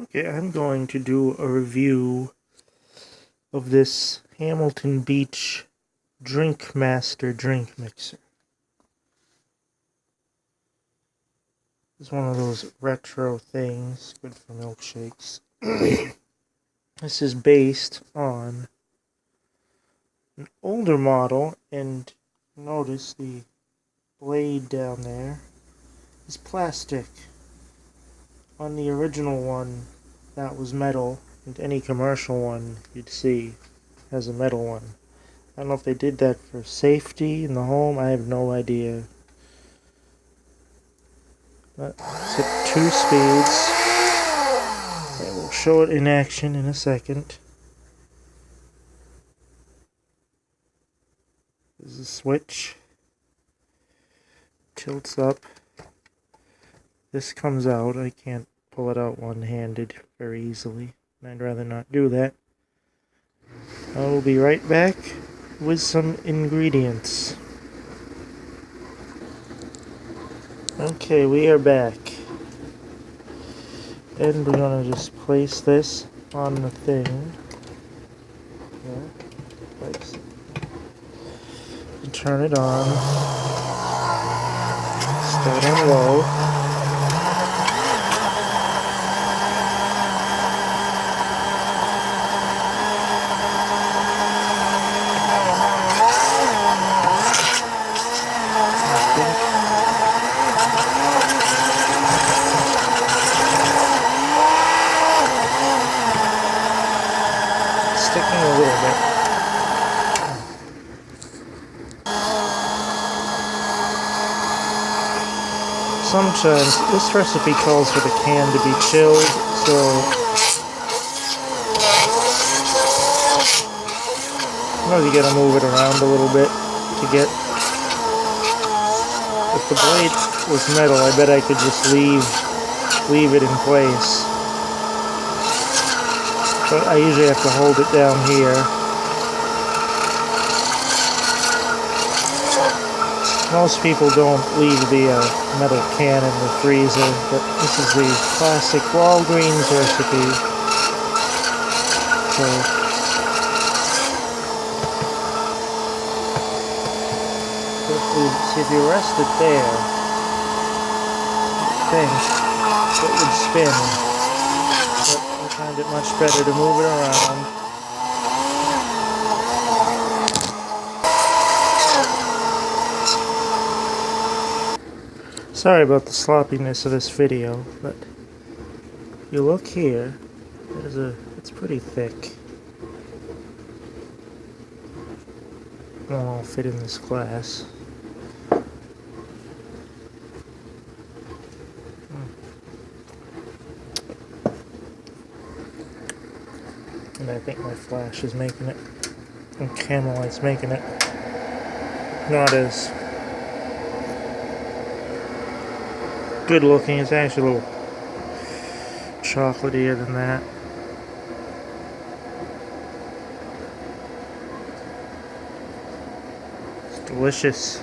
Okay, I'm going to do a review of this Hamilton Beach Drink Master drink mixer. It's one of those retro things, good for milkshakes. This is based on an older model, and notice the blade down there is plastic. On the original one, that was metal, and any commercial one you'd see has a metal one. I don't know if they did that for safety in the home, I have no idea. But it's at 2 speeds. I will show it in action in a second. This is a switch. Tilts up. This comes out. I can't pull it out one-handed very easily. I'd rather not do that. I will be right back with some ingredients. Okay, we are back. And we're going to just place this on the thing. Place it. And turn it on. Start on low. Sticking a little bit. Sometimes this recipe calls for the can to be chilled, so you gotta move it around a little bit to get. If the blade was metal, I bet I could just leave it in place. But I usually have to hold it down here. Most people don't leave the metal can in the freezer, but this is the classic Walgreens recipe. So, if you rest it there, I think it would spin. But I find it much better to move it around. Sorry about the sloppiness of this video, but you look here, it's pretty thick. It won't all fit in this glass. And I think my flash is making it, and camera light's making it not as good looking. It's actually a little chocolatier than that. It's delicious.